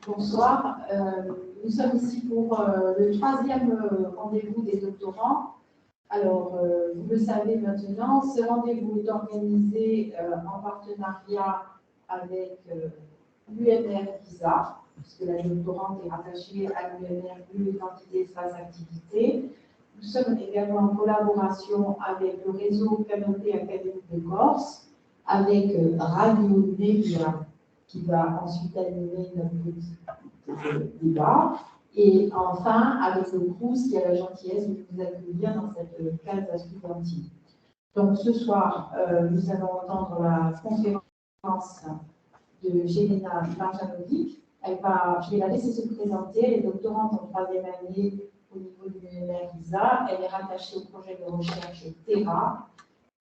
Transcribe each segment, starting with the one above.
Bonsoir. Nous sommes ici pour le troisième rendez-vous des doctorants. Alors, vous le savez maintenant, ce rendez-vous est organisé en partenariat avec l'UMR VISA, puisque la doctorante est rattachée à l'UMR, l'identité, espace, activité. Nous sommes également en collaboration avec le réseau Canopée Académique de Corse, avec Radio Nevia, qui va ensuite animer notre petit débat. Et enfin, avec le CRUS qui a la gentillesse de nous accueillir dans cette case studentine. Donc ce soir, nous allons entendre la conférence de Jelena Marjanovic. Je vais la laisser se présenter. Elle est doctorante en troisième année au niveau de l'UMR VISA. Elle est rattachée au projet de recherche Terra.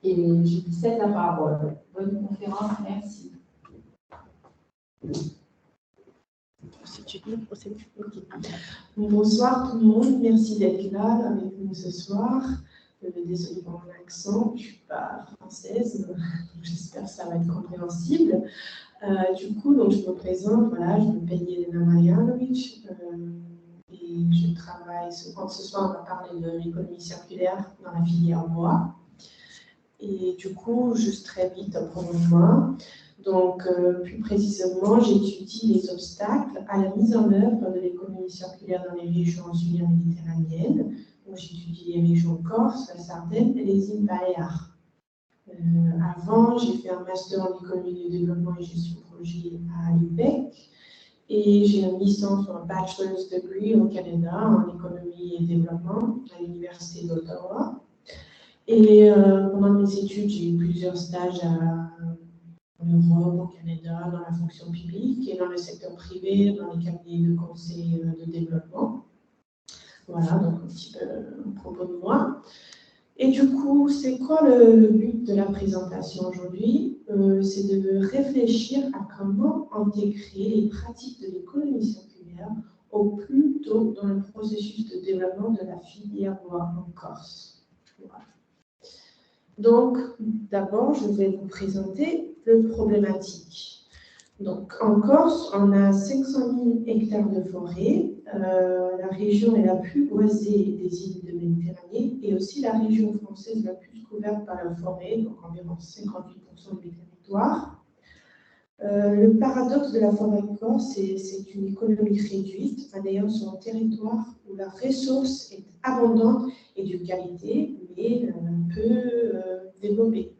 Et je lui cède la parole. Bonne conférence, merci. Bonsoir tout le monde, merci d'être là avec nous ce soir. Désolée pour mon accent, je ne suis pas française, j'espère que ça va être compréhensible. Du coup, donc, je me présente, voilà, je m'appelle Jelena Marjanovic et je travaille, ce soir on va parler de l'économie circulaire dans la filière bois. Et du coup, juste très vite, prenons-moi. Donc, plus précisément, j'étudie les obstacles à la mise en œuvre de l'économie circulaire dans les régions insulaires méditerranéennes. Donc, j'étudie les régions Corse, la Sardaigne et les îles Baléares. Avant, j'ai fait un master en économie de développement et gestion de projet à l'UPEC. Et j'ai une licence ou un bachelor's degree au Canada en économie et développement à l'Université d'Ottawa. Et pendant mes études, j'ai eu plusieurs stages en Europe, au Canada, dans la fonction publique et dans le secteur privé, dans les cabinets de conseil de développement. Voilà, donc un petit peu à propos de moi. Et du coup, c'est quoi le but de la présentation aujourd'hui? C'est de réfléchir à comment intégrer les pratiques de l'économie circulaire au plus tôt dans le processus de développement de la filière bois en Corse. Voilà. Donc, d'abord, je vais vous présenter le problématique. Donc, en Corse, on a 500 000 hectares de forêt. La région est la plus boisée des îles de Méditerranée et aussi la région française la plus couverte par la forêt, donc environ 58% du territoire. Le paradoxe de la forêt corse, c'est une économie réduite, d'ailleurs sur un territoire où la ressource est abondante et de qualité, mais peu développée.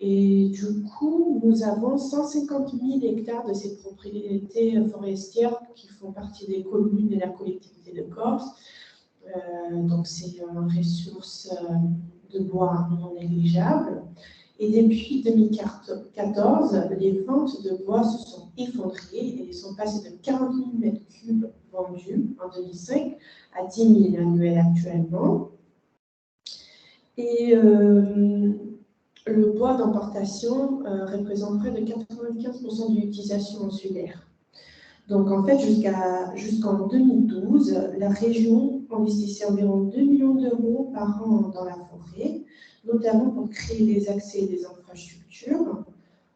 Et du coup, nous avons 150 000 hectares de ces propriétés forestières qui font partie des communes et de la collectivité de Corse. Donc, c'est une ressource de bois non négligeable. Et depuis 2014, les ventes de bois se sont effondrées et sont passées de 40 000 m3 vendus en 2005 à 10 000 annuels actuellement. Et le bois d'importation représente près de 95% de l'utilisation insulaire. Donc en fait, jusqu'en 2012, la région investissait environ 2 millions d'euros par an dans la forêt, notamment pour créer les accès et les infrastructures.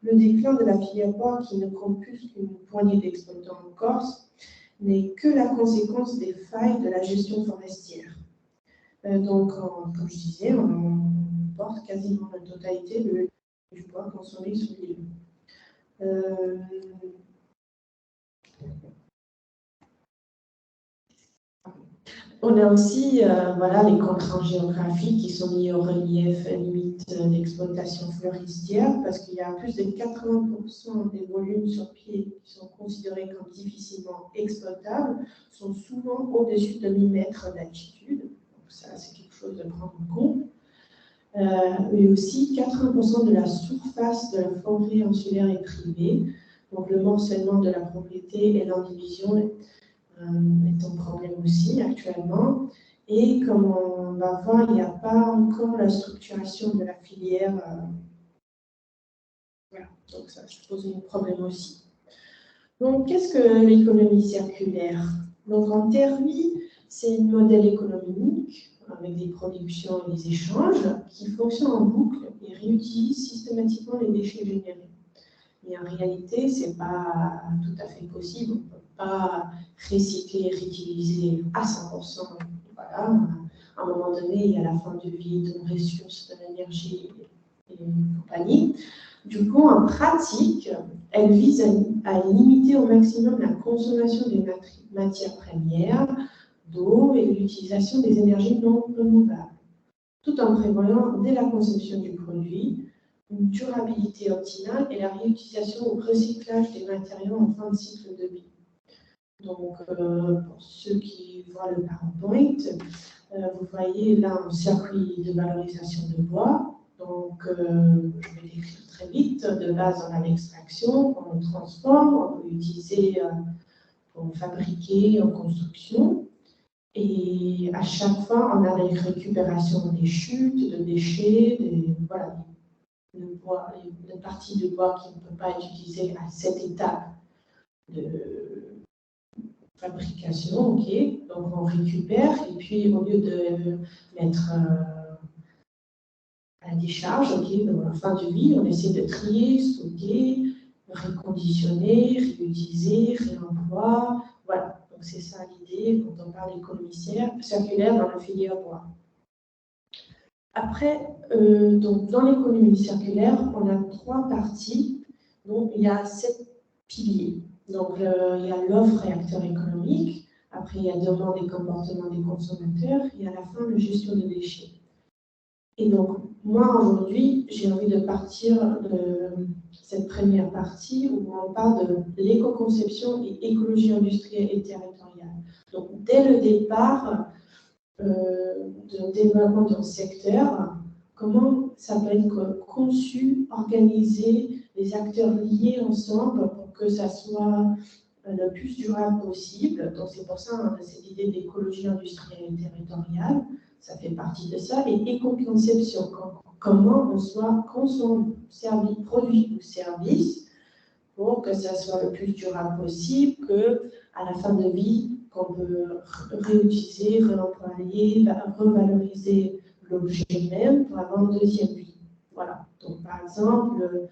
Le déclin de la filière bois, qui ne compte plus qu'une poignée d'exploitants en Corse, n'est que la conséquence des failles de la gestion forestière. Donc, comme je disais, on porte quasiment la totalité du bois consommé sur l'île. On a aussi voilà, les contraintes géographiques qui sont liées au relief limite d'exploitation forestière, parce qu'il y a plus de 80% des volumes sur pied qui sont considérés comme difficilement exploitables, sont souvent au-dessus de 1000 mètres d'altitude. Donc ça, c'est quelque chose de prendre en compte. Mais aussi, 80% de la surface de la forêt insulaire est privée. Donc le morcellement de la propriété et l'indivision est un problème aussi actuellement. Et comme on va voir, il n'y a pas encore la structuration de la filière. Voilà, donc ça pose un problème aussi. Donc, qu'est-ce que l'économie circulaire? Donc, en théorie, c'est un modèle économique avec des productions et des échanges qui fonctionne en boucle et réutilise systématiquement les déchets générés. Mais en réalité, ce n'est pas tout à fait possible. On ne peut pas recycler, réutiliser à 100%. Voilà. À un moment donné, il y a la fin de vie de nos ressources, de l'énergie et compagnie. Du coup, en pratique, elle vise à limiter au maximum la consommation des matières premières, d'eau et l'utilisation des énergies non renouvelables, tout en prévoyant, dès la conception du produit, une durabilité optimale et la réutilisation ou recyclage des matériaux en fin de cycle de vie. Donc, pour ceux qui voient le PowerPoint, vous voyez là un circuit de valorisation de bois. Donc, je vais l'écrire très vite. De base, on a l'extraction, on le transforme, on peut l'utiliser pour fabriquer en construction. Et à chaque fois, on a la récupération des chutes, de déchets, voilà, les parties de bois qui ne peuvent pas être utilisées à cette étape de fabrication. Ok, donc on récupère et puis au lieu de mettre à la décharge, ok, donc à la fin de vie, on essaie de trier, stocker, reconditionner, réutiliser, réemploi. Voilà, donc c'est ça l'idée quand on parle d'économie circulaire dans la filière bois. Après, donc dans l'économie circulaire, on a 3 parties. Donc il y a 7 piliers. Donc il y a l'offre et acteur économique. Après, il y a demande et comportement des consommateurs. Et à la fin, la gestion des déchets. Et donc, moi, aujourd'hui, j'ai envie de partir de cette première partie où on parle de l'éco-conception et écologie industrielle et territoriale. Donc, dès le départ du développement d'un secteur, comment ça peut être conçu, organisé, les acteurs liés ensemble pour que ça soit le plus durable possible. Donc, c'est pour ça qu'on a cette idée d'écologie industrielle et territoriale. Ça fait partie de ça. Et éco-conception, comment on soit consomme, produit ou service pour que ça soit le plus durable possible, qu'à la fin de vie, qu'on peut réutiliser, réemployer, revaloriser l'objet même pour avoir une deuxième vie. Voilà. Donc, par exemple,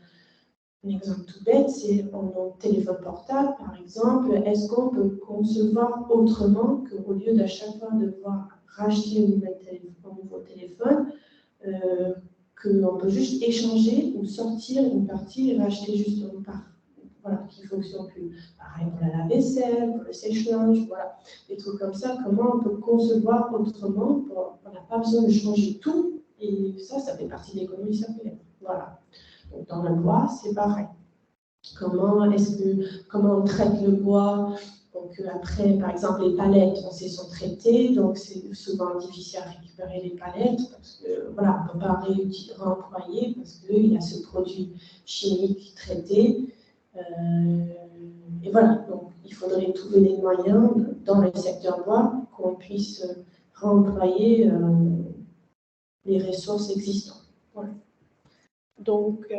un exemple tout bête, c'est en téléphone portable, par exemple, est-ce qu'on peut concevoir autrement qu'au lieu d'à chaque fois devoir racheter un nouveau téléphone, qu'on peut juste échanger ou sortir une partie et racheter juste une part, voilà, qui ne fonctionne plus. Pareil pour la lave-vaisselle, pour le sèche-linge, voilà, des trucs comme ça, comment on peut concevoir autrement, on n'a pas besoin de changer tout, et ça fait partie de l'économie circulaire. Voilà. Donc, dans le bois, c'est pareil. Comment on traite le bois? Donc, après, par exemple, les palettes, on sait, sont traitées, donc c'est souvent difficile à récupérer les palettes parce que voilà, on ne peut pas réemployer parce qu'il y a ce produit chimique traité. Et voilà, donc il faudrait trouver des moyens dans le secteur bois qu'on puisse réemployer les ressources existantes. Voilà. Donc,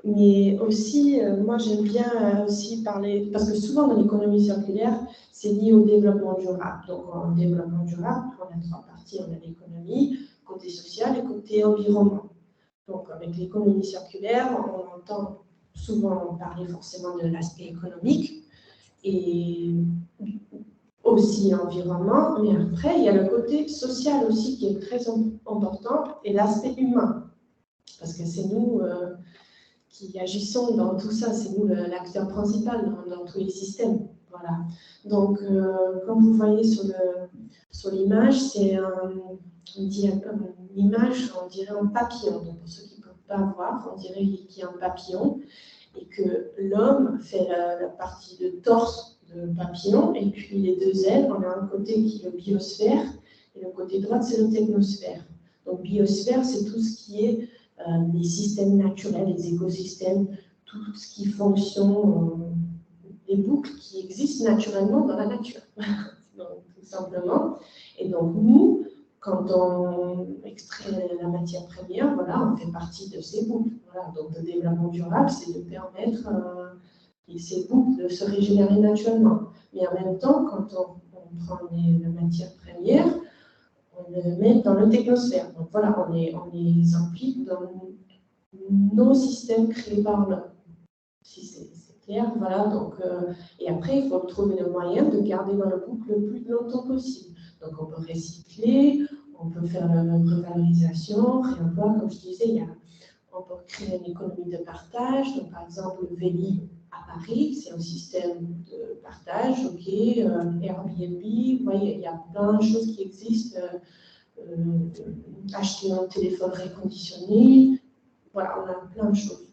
mais aussi, moi j'aime bien aussi parler, parce que souvent dans l'économie circulaire, c'est lié au développement durable. Donc en développement durable, on a 3 parties, on a l'économie, côté social et côté environnement. Donc avec l'économie circulaire, on entend souvent parler forcément de l'aspect économique et aussi environnement, mais après il y a le côté social aussi qui est très important et l'aspect humain. Parce que c'est nous qui agissons dans tout ça, c'est nous l'acteur principal dans tous les systèmes. Voilà. Donc, comme vous voyez sur l'image, c'est une image, on dirait un papillon. Donc, pour ceux qui ne peuvent pas voir, on dirait qu'il y a un papillon et que l'homme fait la partie de torse de papillon et puis les 2 ailes, on a un côté qui est le biosphère et le côté droit, c'est le technosphère. Donc, biosphère, c'est tout ce qui est les systèmes naturels, les écosystèmes, tout ce qui fonctionne, les boucles qui existent naturellement dans la nature, donc, tout simplement. Et donc nous, quand on extrait la matière première, voilà, on fait partie de ces boucles. Voilà. Donc le développement durable, c'est de permettre à ces boucles de se régénérer naturellement. Mais en même temps, quand on prend la matière première, on le met dans le technosphère. Donc voilà, on les implique nos systèmes créés par l'homme. Si c'est clair, voilà. Donc, et après, il faut trouver le moyen de garder dans le boucle le plus longtemps possible. Donc, on peut recycler, on peut faire la revalorisation, réemploi, comme je disais, on peut créer une économie de partage. Donc, par exemple, le Vélib à Paris, c'est un système de partage, ok, Airbnb, vous voyez, il y a plein de choses qui existent. Acheter un téléphone reconditionné, voilà, on a plein de choses.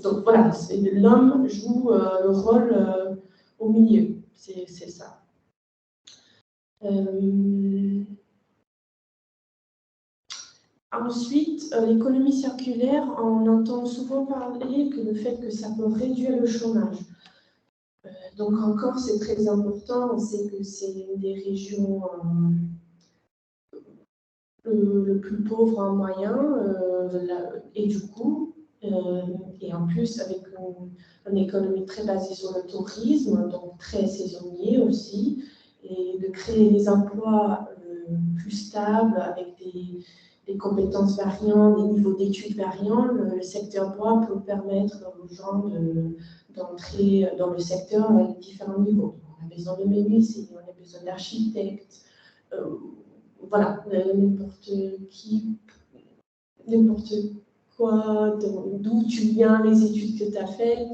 Donc voilà, l'homme joue le rôle au milieu, c'est ça. Ensuite, l'économie circulaire, on entend souvent parler que le fait que ça peut réduire le chômage. Donc encore, c'est très important, on sait que c'est une des régions le plus pauvre en moyen, et du coup, et en plus avec une économie très basée sur le tourisme, donc très saisonnier aussi, et de créer des emplois plus stables avec des compétences variantes, des niveaux d'études variants, le secteur bois peut permettre aux gens d'entrer dans le secteur à différents niveaux. On a besoin de menuisiers, on a besoin d'architectes, voilà, n'importe qui, n'importe quoi, d'où tu viens, les études que tu as faites,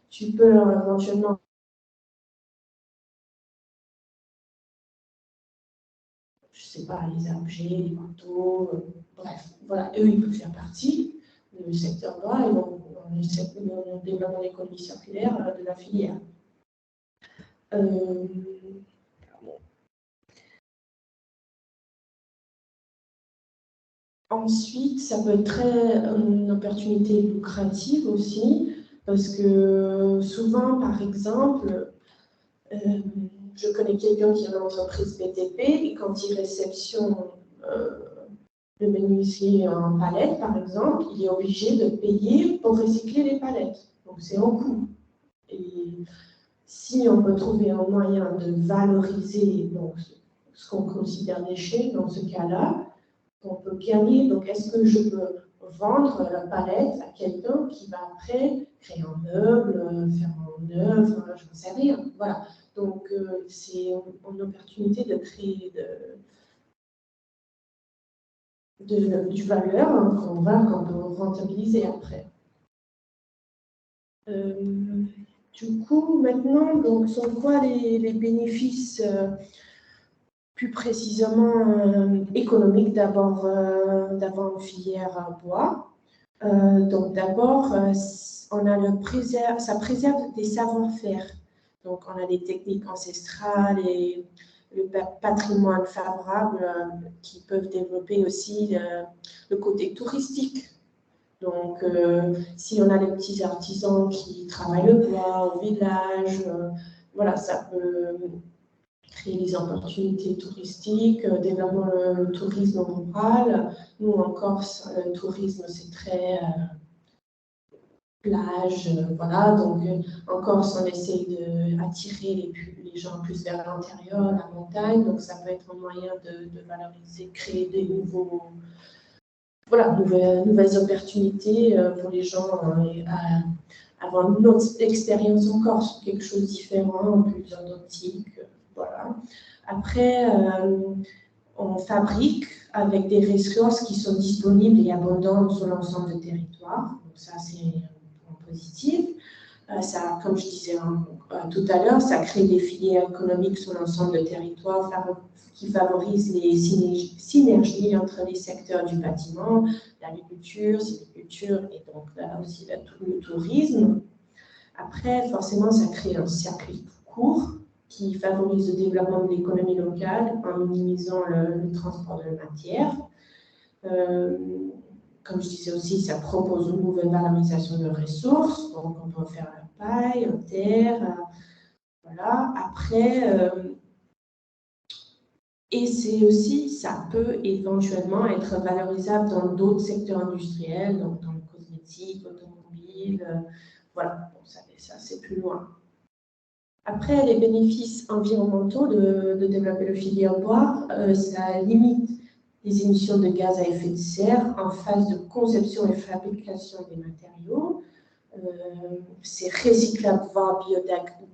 tu peux éventuellement. Je sais pas, les objets, les couteaux, bref, voilà, eux, ils peuvent faire partie du secteur bois et donc on développe l'économie circulaire de la filière. Ensuite, ça peut être une opportunité lucrative aussi, parce que souvent, par exemple, je connais quelqu'un qui a une entreprise BTP et quand il réceptionne le menuisier en palette, par exemple, il est obligé de payer pour recycler les palettes. Donc, c'est un coût. Et si on peut trouver un moyen de valoriser donc, ce qu'on considère déchet dans ce cas-là, on peut gagner. Donc, est-ce que je peux vendre la palette à quelqu'un qui va après créer un meuble, faire une œuvre, je ne sais rien. Voilà. Donc, c'est une opportunité de créer du valeur qu'on peut rentabiliser après. Du coup, maintenant, donc, sont quoi les bénéfices plus précisément économiques d'avoir une filière bois? Donc d'abord, ça préserve des savoir-faire. Donc on a des techniques ancestrales et le patrimoine favorable qui peuvent développer aussi le côté touristique. Donc si on a des petits artisans qui travaillent le bois au village, voilà, ça peut créer des opportunités touristiques, développer le tourisme rural. Nous, en Corse, le tourisme, c'est très plage, voilà. Donc, en Corse, on essaie d'attirer les gens plus vers l'intérieur, la montagne. Donc, ça peut être un moyen de valoriser, créer des nouvelles opportunités pour les gens à avoir une autre expérience en Corse, quelque chose de différent, plus authentique. Voilà. Après, on fabrique avec des ressources qui sont disponibles et abondantes sur l'ensemble du territoire. Donc ça, c'est un point positif. Ça, comme je disais tout à l'heure, ça crée des filières économiques sur l'ensemble du territoire qui favorisent les synergies entre les secteurs du bâtiment, l'agriculture, sylviculture et donc là aussi le tourisme. Après, forcément, ça crée un circuit court qui favorise le développement de l'économie locale en minimisant le transport de matière. Comme je disais aussi, ça propose une nouvelle valorisation de ressources, donc on peut faire la paille, la terre, voilà. Après, et c'est aussi, ça peut éventuellement être valorisable dans d'autres secteurs industriels, donc dans le cosmétique, l'automobile, voilà, bon, ça c'est plus loin. Après, les bénéfices environnementaux de développer le filière bois, ça limite les émissions de gaz à effet de serre en phase de conception et fabrication des matériaux. C'est recyclable, voire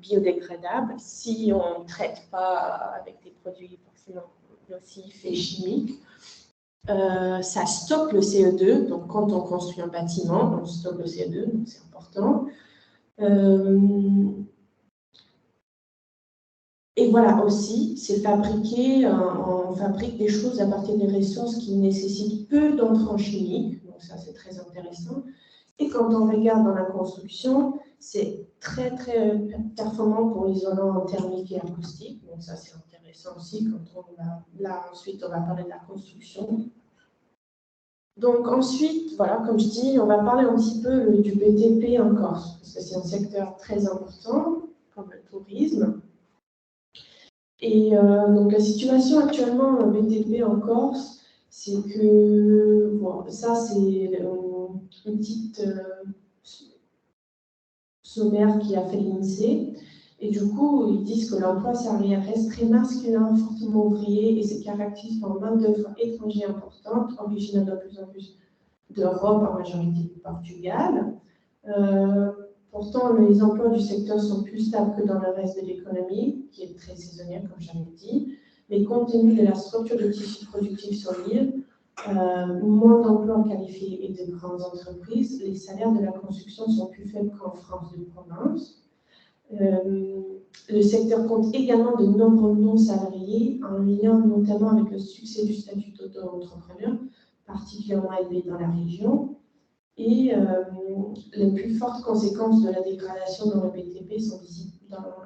biodégradable si on ne traite pas avec des produits forcément nocifs et chimiques. Ça stocke le CO2, donc quand on construit un bâtiment, on stocke le CO2, donc c'est important. Et voilà, aussi, c'est fabriqué, on fabrique des choses à partir des ressources qui nécessitent peu d'entrants chimiques, donc ça c'est très intéressant. Et quand on regarde dans la construction, c'est très très performant pour l'isolant thermique et acoustique, donc ça c'est intéressant aussi quand on va, là ensuite on va parler de la construction. Donc ensuite, voilà, comme je dis, on va parler un petit peu du BTP en Corse, parce que c'est un secteur très important, comme le tourisme. Et donc la situation actuellement en BTP en Corse, c'est que, bon, ça c'est une petite sommaire qui a fait l'INSEE, et du coup ils disent que l'emploi salarié reste très masculin, fortement ouvrier, et se caractérise par une main-d'œuvre étrangère importante, originaire de plus en plus d'Europe, en majorité du Portugal. Pourtant, les emplois du secteur sont plus stables que dans le reste de l'économie, qui est très saisonnière, comme j'avais dit. Mais compte tenu de la structure du tissu productif sur l'île, moins d'emplois qualifiés et de grandes entreprises, les salaires de la construction sont plus faibles qu'en France de province. Le secteur compte également de nombreux non-salariés, en lien notamment avec le succès du statut d'auto-entrepreneur, particulièrement élevé dans la région. Et les plus fortes conséquences de la dégradation dans le BTP sont visibles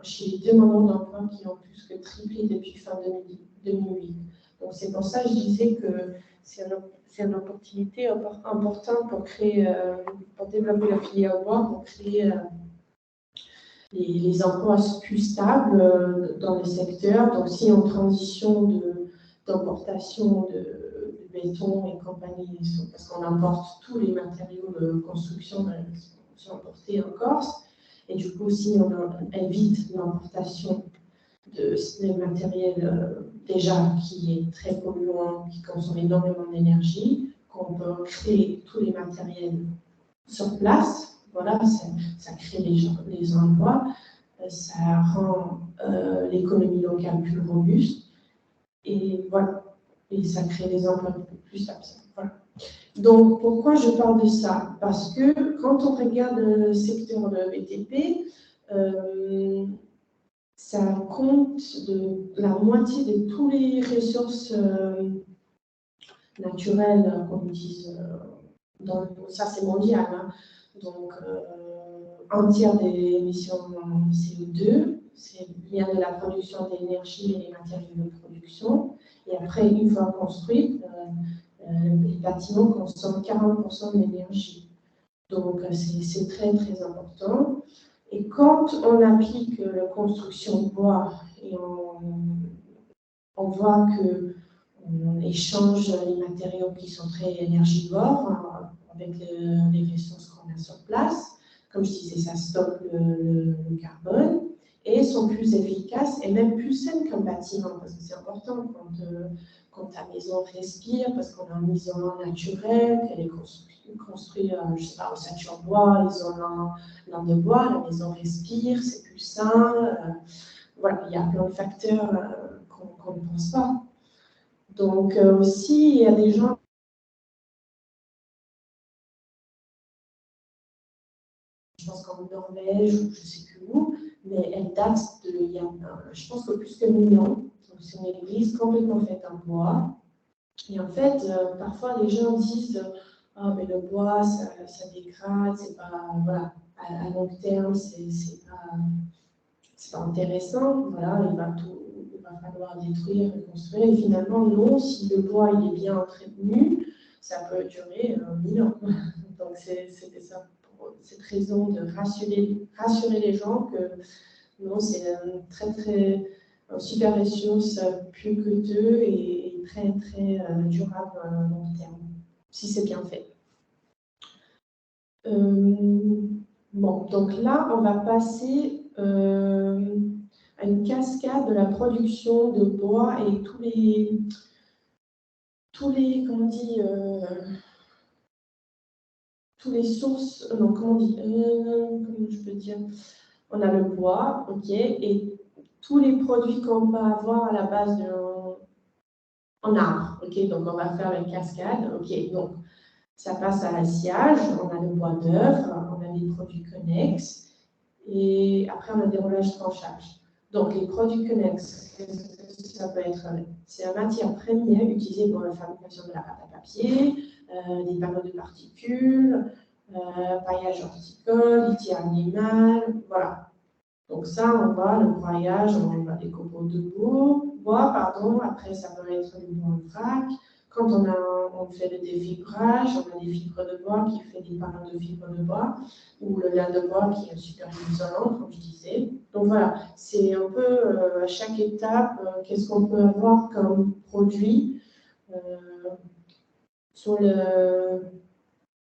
chez les demandeurs d'emploi qui ont plus que triplé depuis fin 2008. Donc c'est pour ça que je disais que c'est une opportunité importante pour créer, pour développer la filière bois, pour créer les emplois plus stables dans les secteurs. Donc si en transition d'importation de béton et compagnie, parce qu'on importe tous les matériaux de construction qui sont importés en Corse, et du coup, si on évite l'importation de ces matériels déjà qui est très polluant, qui consomme énormément d'énergie, qu'on peut créer tous les matériels sur place, voilà, ça crée les emplois, ça rend l'économie locale plus robuste, et voilà. Et ça crée des emplois plus stables. Voilà. Donc, pourquoi je parle de ça? Parce que quand on regarde le secteur de BTP, ça compte de la moitié de toutes les ressources naturelles qu'on utilise. Ça, c'est mondial. Hein. Donc, un tiers des émissions de CO2, vient de la production d'énergie et des matériaux de production. Et après, une fois construit, les bâtiments consomment 40% de l'énergie. Donc, c'est très, très important. Et quand on applique la construction bois et on voit qu'on échange les matériaux qui sont très énergivores avec les ressources qu'on a sur place, comme je disais, ça stocke le carbone et sont plus efficaces et même plus saines qu'un bâtiment, parce que c'est important quand ta maison respire, parce qu'on a un isolant naturel, qu'elle est construite, je ne sais pas, ossature bois, isolant lame de bois, la maison respire, c'est plus sain. Voilà, il y a plein de facteurs qu'on ne pense pas. Donc aussi, il y a des gens je pense qu'en Norvège, ou je ne sais plus où, mais elle date il y a, je pense que plus que 1000 ans. C'est une église complètement faite en bois. Et en fait, parfois les gens disent ah, mais le bois, ça dégrade, c'est pas, voilà, à long terme, c'est pas intéressant. Voilà, il va falloir détruire, reconstruire. Et finalement, non, si le bois il est bien entretenu, ça peut durer 1000 ans. Donc, c'était ça. Cette raison de rassurer les gens que non, c'est une super ressource, plus coûteux et très, très durable à long terme, si c'est bien fait. Bon, donc là, on va passer à une cascade de la production de bois et tous tous les, comment on dit, tous les sources, non, comment on dit, comment je peux dire, on a le bois, ok, et tous les produits qu'on peut avoir à la base en arbre, ok, donc on va faire une cascade, ok, donc ça passe à l'assiage, on a le bois d'œuvre, on a des produits connexes, et après on a des roulages tranchages. Donc les produits connexes, ça peut être, c'est la matière première utilisée pour la fabrication de la pâte à papier, des panneaux de particules, paillage horticole, litière animale, voilà. Donc ça, on voit le broyage, on va des copeaux de bois, pardon. Après, ça peut être du bois en vrac. Quand on fait le défibrage, on a des fibres de bois qui fait des panneaux de fibres de bois, ou le lin de bois qui est un super isolant, comme je disais. Donc voilà, c'est un peu à chaque étape, qu'est-ce qu'on peut avoir comme produit sur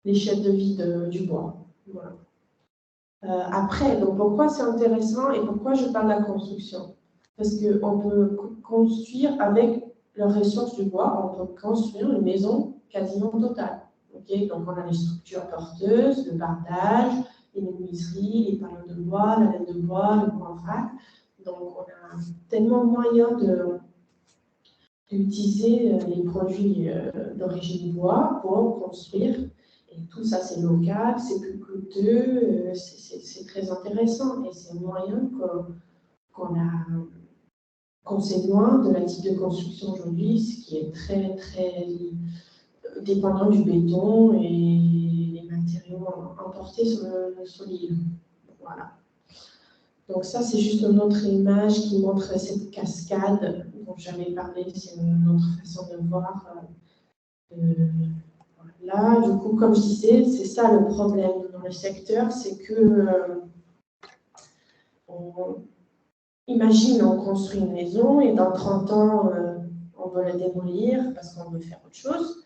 l'échelle de vie du bois. Voilà. Après, donc pourquoi c'est intéressant et pourquoi je parle de la construction? Parce qu'on peut construire avec les ressources du bois, on peut construire une maison quasiment totale. Okay, donc on a les structures porteuses, le bardage, les menuiseries, les panneaux de bois, la laine de bois, le bois en vrac. Donc on a tellement moyen d'utiliser les produits d'origine bois pour construire. Et tout ça, c'est local, c'est plus coûteux, c'est très intéressant. Et c'est un moyen qu'on s'éloigne de la type de construction aujourd'hui, ce qui est très, très dépendant du béton et les matériaux importés sur l'île. Voilà. Donc ça, c'est juste une autre image qui montre cette cascade dont j'avais parlé. C'est une autre façon de voir. Là, du coup, comme je disais, c'est ça le problème dans le secteur, c'est que imagine, on construit une maison et dans 30 ans, on veut la démolir parce qu'on veut faire autre chose.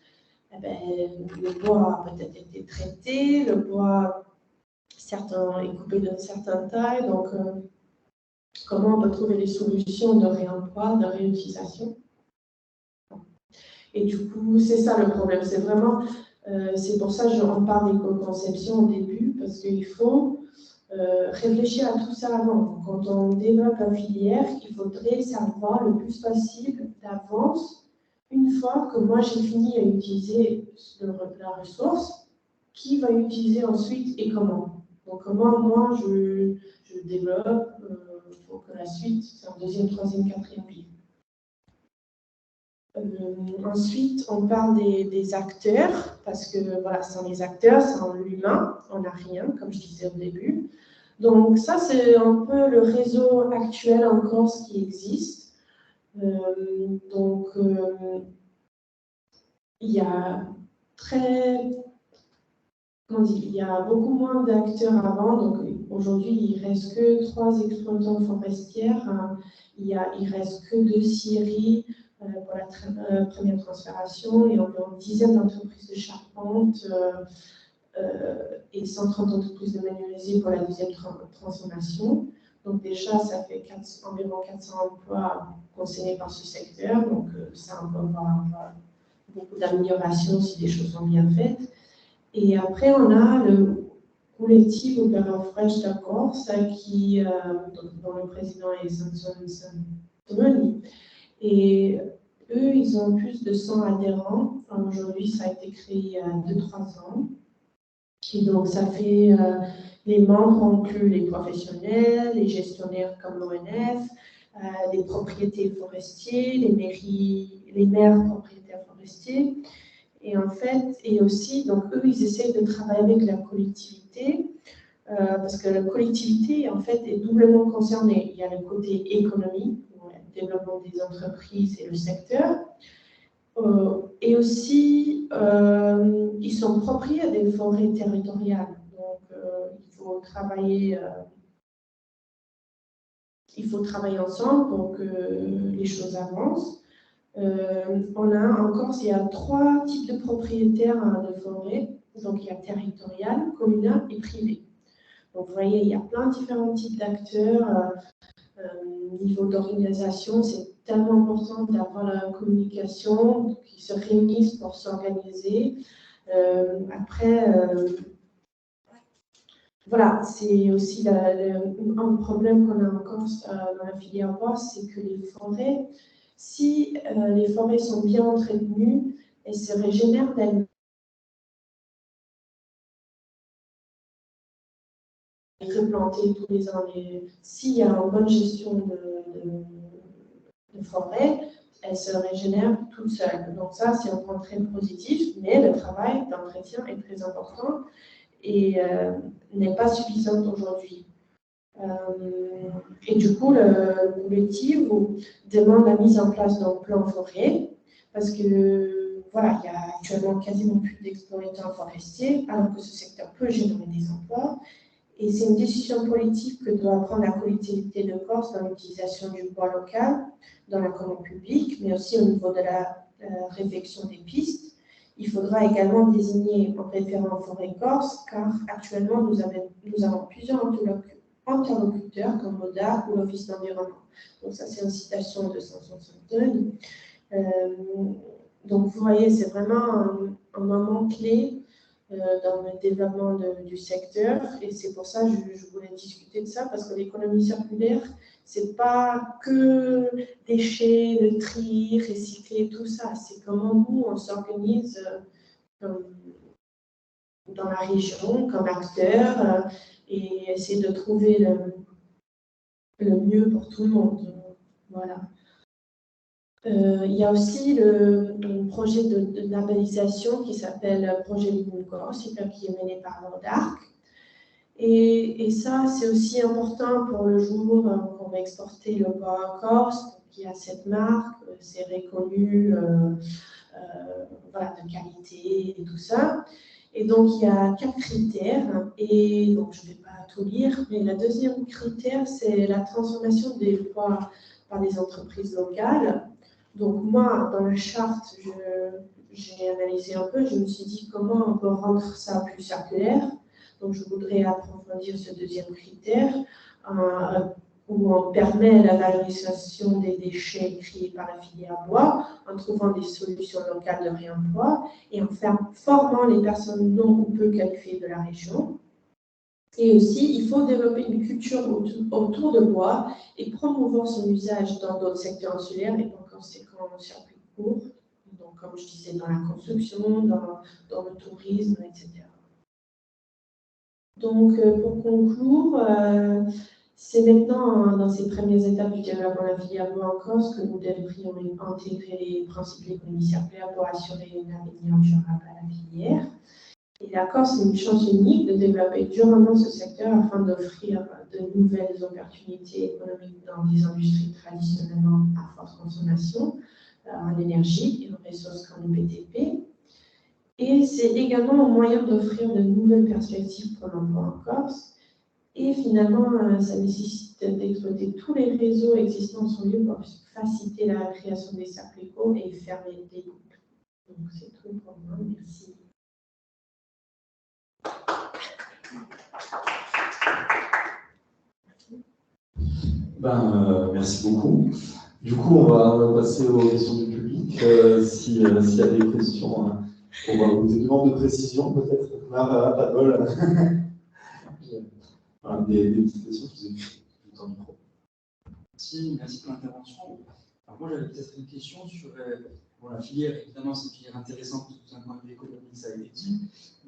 Eh ben, le bois a peut-être été traité, le bois certains est coupé d'une certaine taille, donc comment on peut trouver des solutions de réemploi, de réutilisation? Et du coup, c'est ça le problème, c'est vraiment, c'est pour ça que j'en parle d'éco-conception au début, parce qu'il faut réfléchir à tout ça avant. Quand on développe la filière, il faudrait savoir le plus possible d'avance, une fois que moi j'ai fini à utiliser la ressource, qui va utiliser ensuite et comment. Donc comment moi je développe pour que la suite, c'est un deuxième, troisième, quatrième vie. Ensuite, on parle des acteurs, parce que voilà, sans les acteurs, sans l'humain, on n'a rien, comme je disais au début. Donc ça, c'est un peu le réseau actuel en Corse qui existe. Il y a il y a beaucoup moins d'acteurs avant. Donc aujourd'hui, il ne reste que 3 exploitants forestières. Il reste que 2 scieries pour la première transfération et environ une dizaine d'entreprises de charpente et 130 entreprises de menuiserie pour la deuxième transformation. Donc déjà, ça fait environ 400 emplois concernés par ce secteur. Donc ça, on peut avoir beaucoup d'améliorations si les choses sont bien faites. Et après, on a le collectif Opéra Fresh de Corse, dont le président est Samson Antononi. Et eux, ils ont plus de 100 adhérents. Aujourd'hui, ça a été créé il y a 2-3 ans. Et donc, ça fait, les membres incluent les professionnels, les gestionnaires comme l'ONF, les propriétaires forestiers, les maires propriétaires forestiers. Et en fait, et aussi, donc eux, ils essaient de travailler avec la collectivité, parce que la collectivité, en fait, est doublement concernée. Il y a le côté économie, le développement des entreprises et le secteur, et aussi, ils sont propriétaires des forêts territoriales. Donc, il faut travailler ensemble pour que les choses avancent. On a en Corse, il y a 3 types de propriétaires de forêts. Donc, il y a territorial, communal et privé. Donc, vous voyez, il y a plein de différents types d'acteurs Niveau d'organisation, c'est tellement important d'avoir la communication, qu'ils se réunissent pour s'organiser. Après, voilà, c'est aussi un problème qu'on a encore dans la filière bois, c'est que les forêts, si les forêts sont bien entretenues, elles se régénèrent d'elles-mêmes. Replanter tous les ans. S'il y a une bonne gestion de forêt, elle se régénère toute seule. Donc ça, c'est un point très positif, mais le travail d'entretien est très important et n'est pas suffisant aujourd'hui. Et du coup, le collectif demande la mise en place d'un plan forêt, parce que voilà, il y a actuellement quasiment plus d'exploitants forestiers, alors que ce secteur peut générer des emplois. Et c'est une décision politique que doit prendre la collectivité de Corse dans l'utilisation du bois local, dans la commande publique, mais aussi au niveau de la réflexion des pistes. Il faudra également désigner un référent forêt corse, car actuellement nous avons plusieurs interlocuteurs comme l'ODA ou l'Office d'environnement. Donc ça, c'est une citation de 162. Donc vous voyez, c'est vraiment un moment clé dans le développement du secteur, et c'est pour ça que je voulais discuter de ça, parce que l'économie circulaire, c'est pas que déchets, le tri, recycler, tout ça, c'est comment nous, on s'organise dans la région comme acteur et essayer de trouver le mieux pour tout le monde. Voilà. Il y a aussi un projet de labellisation qui s'appelle Projet Ligne Corse, qui est mené par l'ODARC. Et ça, c'est aussi important pour le jour qu'on va exporter le bois en Corse. Il y a cette marque, c'est reconnu, voilà, de qualité et tout ça. Et donc, il y a 4 critères, et donc je ne vais pas tout lire, mais le deuxième critère, c'est la transformation des bois par les entreprises locales. Donc moi, dans la charte, j'ai analysé un peu, je me suis dit comment on peut rendre ça plus circulaire. Donc je voudrais approfondir ce deuxième critère, où on permet la valorisation des déchets créés par la filière bois, en trouvant des solutions locales de réemploi et en formant les personnes non ou peu qualifiées de la région. Et aussi, il faut développer une culture autour de bois et promouvoir son usage dans d'autres secteurs insulaires et par conséquent en circuit court, donc comme je disais, dans la construction, dans le tourisme, etc. Donc, pour conclure, c'est maintenant dans ces premières étapes du développement de la filière bois en Corse que nous devrions intégrer les principes de l'économie circulaire pour assurer un avenir durable à la filière. Et la Corse, c'est une chance unique de développer durablement ce secteur afin d'offrir de nouvelles opportunités économiques dans des industries traditionnellement à forte consommation en énergie et en ressources comme le BTP. Et c'est également un moyen d'offrir de nouvelles perspectives pour l'emploi en Corse. Et finalement, ça nécessite d'exploiter tous les réseaux existants sur lieu pour faciliter la création des cercles éco et fermer des boucles. Donc c'est tout pour moi. Merci. Merci beaucoup. Du coup, on va passer aux questions du public. S'il y a des questions, ou des demandes de précision, peut-être. Pas de bol. Des petites questions, je vous ai tout le temps micro. Merci pour l'intervention. Alors moi, j'avais peut-être une question sur la filière. Évidemment, c'est une filière intéressante d'un point de vue économique, ça a été dit.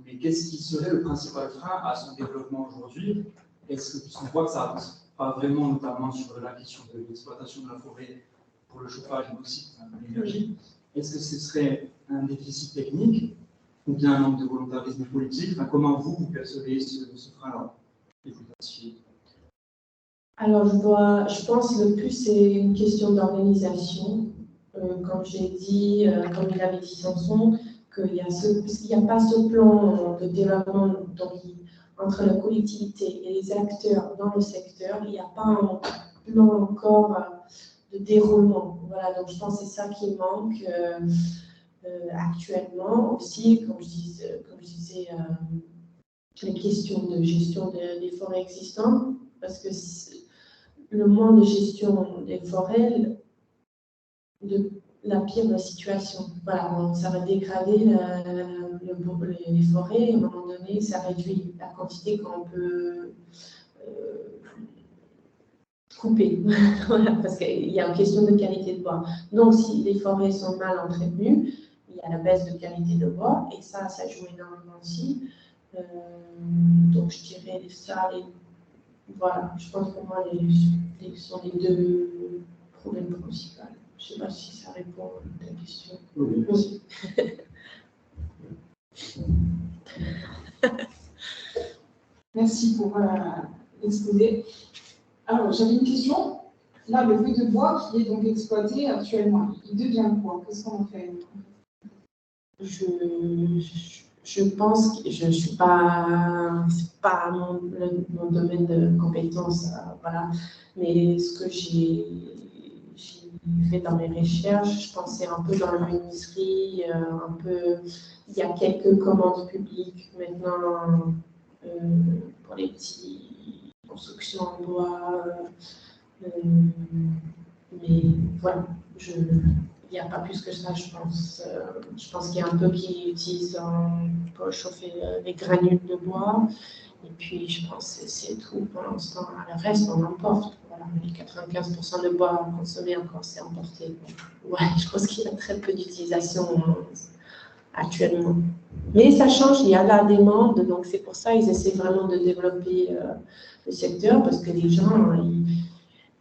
Mais qu'est-ce qui serait le principal frein à son développement aujourd'hui? Puisqu'on voit que ça avance pas vraiment, notamment sur la question de l'exploitation de la forêt pour le chauffage, mais aussi pour l'énergie. Est-ce que ce serait un déficit technique ou bien un manque de volontarisme politique? Comment vous percevez ce frein-là? Alors, je pense que le plus, c'est une question d'organisation. Comme j'ai dit, comme il avait dit Samson, qu'il n'y a pas ce plan de développement entre la collectivité et les acteurs dans le secteur, il n'y a pas un plan encore de déroulement. Voilà, donc je pense que c'est ça qui manque actuellement. Aussi, comme je disais, les questions de gestion des forêts existantes, parce que le manque de gestion des forêts, la pire situation. Voilà, ça va dégrader les forêts, et à un moment donné, ça réduit la quantité qu'on peut couper, voilà, parce qu'il y a une question de qualité de bois. Donc, si les forêts sont mal entretenues, il y a la baisse de qualité de bois, et ça joue énormément aussi. Donc, je dirais ça, voilà, je pense pour moi, sont les deux problèmes principaux. Je ne sais pas si ça répond à ta question. Oui. Merci pour l'exposé. Alors, j'avais une question. Là, le feu de bois qui est donc exploité actuellement, il devient quoi? Qu'est-ce qu'on en fait? Je pense que je ne suis pas, c'est pas mon domaine de compétence, voilà. Mais ce que j'ai fait dans mes recherches, je pensais un peu dans la menuiserie, un peu, il y a quelques commandes publiques maintenant pour les petites constructions en bois, mais voilà, il n'y a pas plus que ça, je pense. Je pense qu'il y a un peu qui utilisent pour chauffer les granules de bois. Et puis, je pense que c'est tout pour l'instant. Le reste, on importe. Voilà, les 95% de bois consommé encore, c'est importé. Donc, ouais, je pense qu'il y a très peu d'utilisation actuellement. Mais ça change, il y a la demande. Donc, c'est pour ça qu'ils essaient vraiment de développer le secteur, parce que les gens,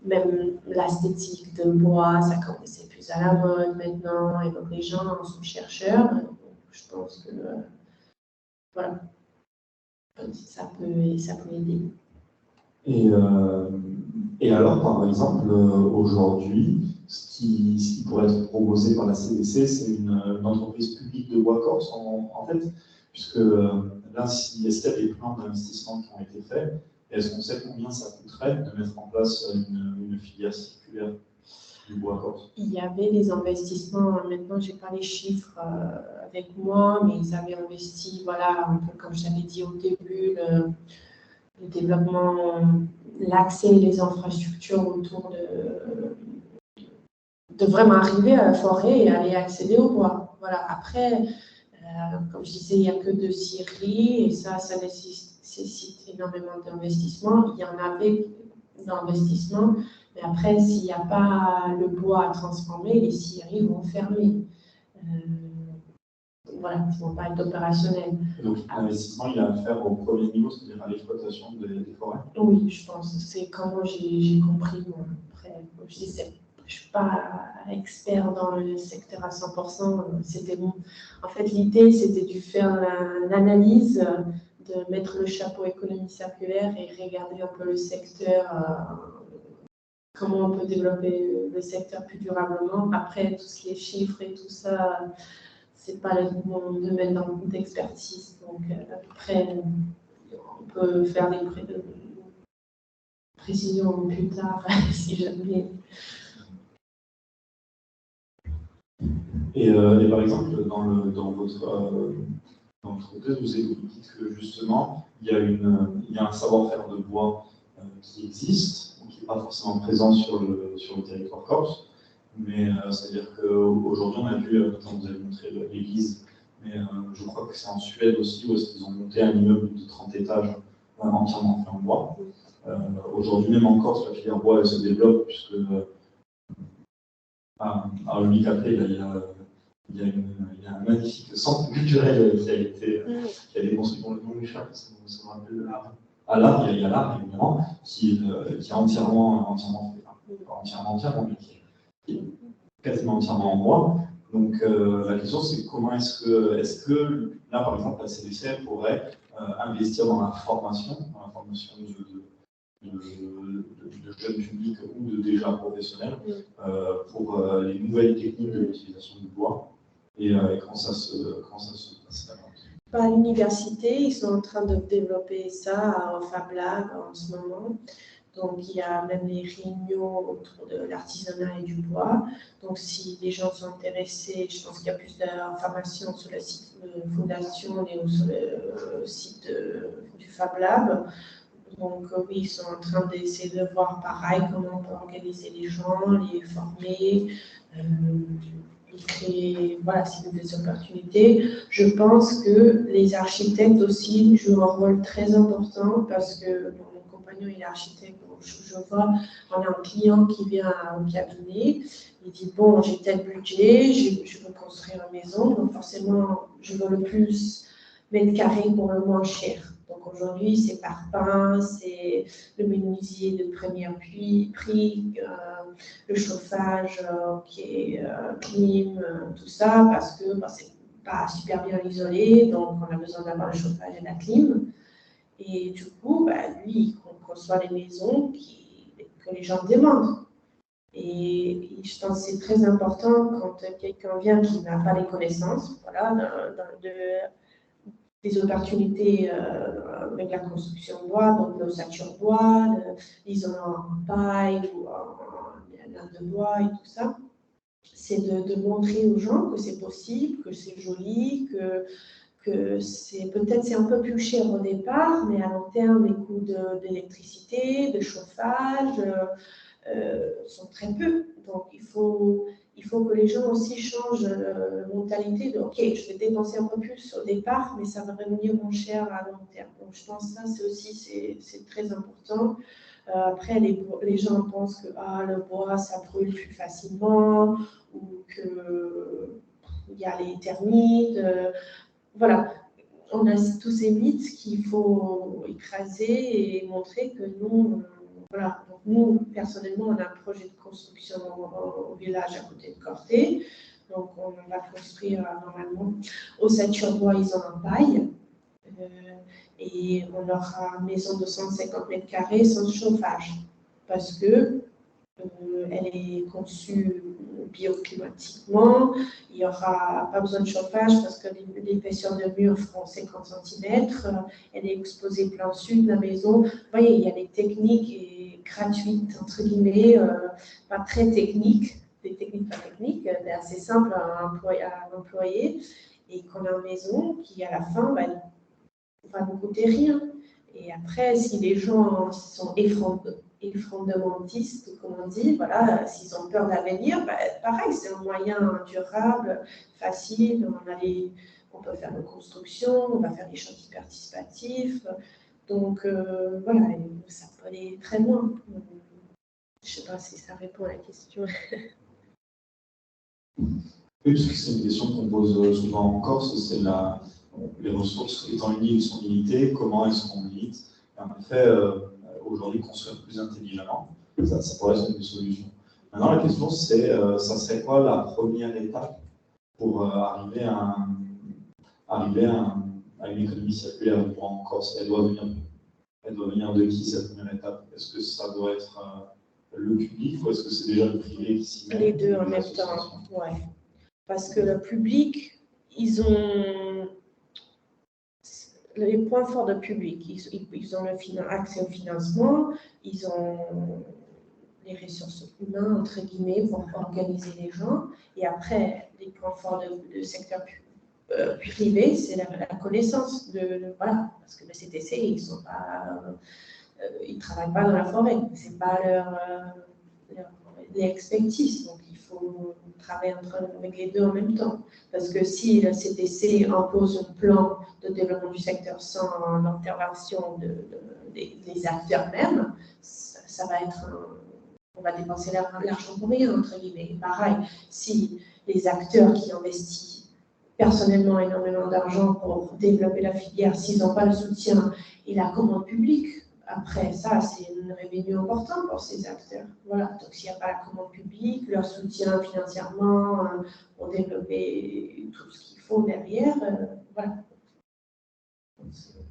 même l'esthétique de bois, ça commence plus à la mode maintenant, et donc les gens sont chercheurs. Donc je pense que voilà, ça peut aider. Et alors, par exemple, aujourd'hui, ce qui pourrait être proposé par la CDC, c'est une entreprise publique de bois corse, en fait, puisque là, est-ce qu'il y a des plans d'investissement qui ont été faits? Est-ce qu'on sait combien ça coûterait de mettre en place une filière circulaire du bois corse? Il y avait des investissements, maintenant je n'ai pas les chiffres avec moi, mais ils avaient investi, voilà, un peu comme j'avais dit au début, le développement, l'accès et les infrastructures autour de vraiment arriver à la forêt et aller accéder au bois. Voilà. Après, comme je disais, il n'y a que de scieries et ça nécessite énormément d'investissement. Il y en avait d'investissement, mais après, s'il n'y a pas le bois à transformer, les scieries vont fermer. Voilà, ils ne vont pas être opérationnels. Donc l'investissement, il y a à faire au premier niveau, c'est-à-dire à l'exploitation des forêts? Oui, je pense. C'est comment j'ai compris. Après, comme je disais, je ne suis pas expert dans le secteur à 100%. C'était bon. En fait, l'idée, c'était de faire l'analyse, de mettre le chapeau économie circulaire et regarder un peu le secteur, comment on peut développer le secteur plus durablement. Après, tout ce qui est chiffres et tout ça, c'est pas mon domaine d'expertise. Donc, après, on peut faire des précisions plus tard, si jamais. Et par exemple, dans votre thèse, vous dites que justement, il y a un savoir-faire de bois qui existe, qui n'est pas forcément présent sur le territoire corse, mais c'est-à-dire qu'aujourd'hui, on a vu, notamment vous avez montré l'église, mais je crois que c'est en Suède aussi, où ils ont monté un immeuble de 30 étages entièrement fait en bois. Aujourd'hui, même en Corse, la filière bois, elle se développe, puisque à Unicapé, il y a un magnifique centre culturel qui a été construit pour le nom du chat, parce que ça me rappelle à l'art, il y a l'art évidemment, qui est entièrement fait, pas entièrement, mais qui est quasiment entièrement en bois. Donc la question c'est comment est-ce que là par exemple la CDC pourrait investir dans la formation de jeunes publics ou de déjà professionnels pour les nouvelles techniques de l'utilisation du bois et comment ça se passe là-bas. À l'université, ils sont en train de développer ça au Fab Lab en ce moment. Donc, il y a même des réunions autour de l'artisanat et du bois. Donc, si les gens sont intéressés, je pense qu'il y a plus d'informations sur le site de Fondation et sur le site du Fab Lab. Donc oui, ils sont en train d'essayer de voir pareil comment on peut organiser les gens, les former, créer voilà, des opportunités. Je pense que les architectes aussi jouent un rôle très important parce que mon compagnon il est architecte, donc je vois, on a un client qui vient au cabinet, il dit bon, j'ai tel budget, je veux construire une maison, donc forcément je veux le plus mètre carré pour le moins cher. Donc aujourd'hui, c'est parpaing, c'est le menuisier de premier prix, le chauffage qui est clim, tout ça, parce que c'est pas super bien isolé, donc on a besoin d'avoir le chauffage et la clim. Et du coup, lui, il conçoit les maisons que les gens demandent. Et je pense que c'est très important quand quelqu'un vient qui n'a pas les connaissances, voilà, des opportunités avec la construction de bois, donc l'ossature bois, l'isolant en paille ou en laine de bois et tout ça. C'est de montrer aux gens que c'est possible, que c'est joli, que c'est un peu plus cher au départ, mais à long terme, les coûts d'électricité, de chauffage sont très peu. Donc il faut que les gens aussi changent la mentalité de « Ok, je vais dépenser un peu plus au départ, mais ça va revenir moins cher à long terme. » Donc je pense que ça, c'est très important. Après, les gens pensent que le bois, ça brûle plus facilement ou qu'il y a les termites. Voilà, on a tous ces mythes qu'il faut écraser et montrer que nous, voilà. Donc nous, personnellement, on a un projet de construction au village à côté de Corté. Donc on va construire normalement ossature bois isolant paille. Et on aura une maison de 150 mètres carrés sans chauffage parce que elle est conçue bioclimatiquement. Il n'y aura pas besoin de chauffage parce que l'épaisseur de mur feront 50 cm. Elle est exposée plein sud de la maison. Vous voyez, il y a des techniques gratuites, entre guillemets, pas très techniques, des techniques pas techniques, mais assez simples à employer. Et qu'on a une maison qui, à la fin, va nous coûter rien. Et après, si les gens sont effrondementistes, comme on dit, voilà, s'ils ont peur de l'avenir, pareil, c'est un moyen durable, facile, on peut faire de construction, on va faire des chantiers participatifs, donc voilà, ça peut aller très loin. Je ne sais pas si ça répond à la question. Oui, parce que c'est une question qu'on pose souvent en Corse, c'est les ressources étant une île sont limitées, comment est-ce qu'on limite? En effet, aujourd'hui, construire plus intelligemment, ça pourrait être une solution. Maintenant, la question, c'est, ça serait quoi la première étape pour arriver à une économie circulaire en Corse? Elle doit venir de qui, cette première étape? Est-ce que ça doit être le public ou est-ce que c'est déjà le privé qui s'y met? Les deux en même temps, ouais. Parce que le public, ils ont les points forts du public. Ils ont accès au financement, ils ont les ressources humaines, entre guillemets, pour organiser les gens. Et après, les points forts du secteur privé, c'est la connaissance voilà, parce que le CTC, ils travaillent pas dans la forêt, c'est pas leur expertise. Donc il faut travailler avec les deux en même temps. Parce que si le CTC impose un plan de développement du secteur sans l'intervention des acteurs même, ça va être on va dépenser l'argent pour rien, entre guillemets. Pareil, si les acteurs qui investissent personnellement énormément d'argent pour développer la filière, s'ils n'ont pas le soutien et la commande publique, après ça, c'est une revenu important pour ces acteurs. Voilà. Donc s'il n'y a pas la commande publique, leur soutien financièrement pour développer tout ce qu'il faut derrière, voilà.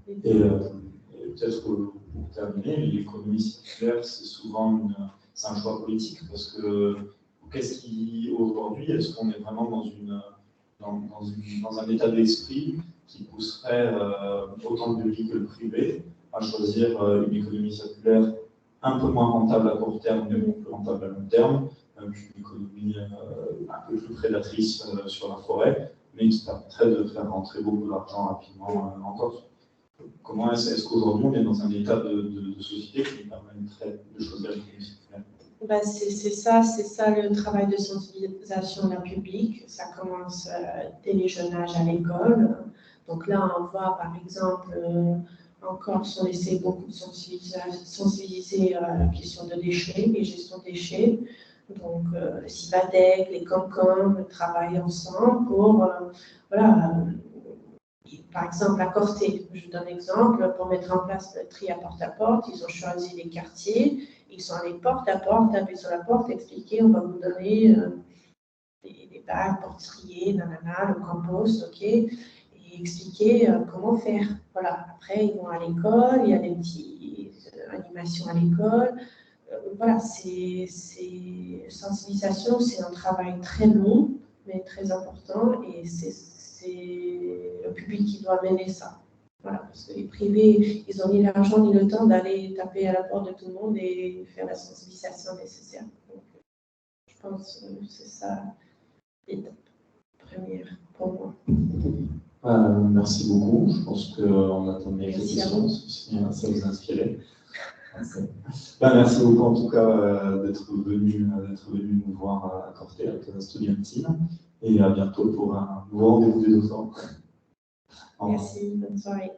Et peut-être pour terminer, l'économie circulaire, c'est souvent c'est un choix politique parce que qu'est-ce qui aujourd'hui, est-ce qu'on est vraiment dans un état d'esprit qui pousserait autant le public que le privé à choisir une économie circulaire un peu moins rentable à court terme, mais plus rentable à long terme, une économie un peu plus prédatrice sur la forêt, mais qui permettrait de faire rentrer beaucoup d'argent rapidement en Corse. Comment est-ce qu'aujourd'hui on est dans un état de société qui permettrait de choisir les Ben, c'est ça le travail de sensibilisation d'un public. Ça commence dès les jeunes âges à l'école. Donc là, on voit par exemple, en Corse, on essaie beaucoup de sensibiliser à la question de déchets, les gestions de déchets. Donc le CIBADEC, les COMCOM travaillent ensemble pour, par exemple, à Corté, je donne un exemple, pour mettre en place le tri à porte, ils ont choisi des quartiers. Ils sont allés porte à porte, taper sur la porte, expliquer, on va vous donner des bacs pour trier, nanana, le compost, ok, et expliquer comment faire. Voilà. Après, ils vont à l'école, il y a des petites animations à l'école. Voilà, sensibilisation, c'est un travail très long, mais très important, et c'est le public qui doit mener ça. Voilà, parce que les privés, ils n'ont ni l'argent ni le temps d'aller taper à la porte de tout le monde et faire la sensibilisation nécessaire. Donc, je pense que c'est ça l'étape première pour moi. Merci beaucoup. Je pense qu'on attendait quelques Merci à questions, vous. si ça vous inspirait. Merci beaucoup en tout cas d'être venu nous voir à Corté avec la Studiantine. Et à bientôt pour un nouveau rendez-vous des doctorants. Merci, bonne soirée.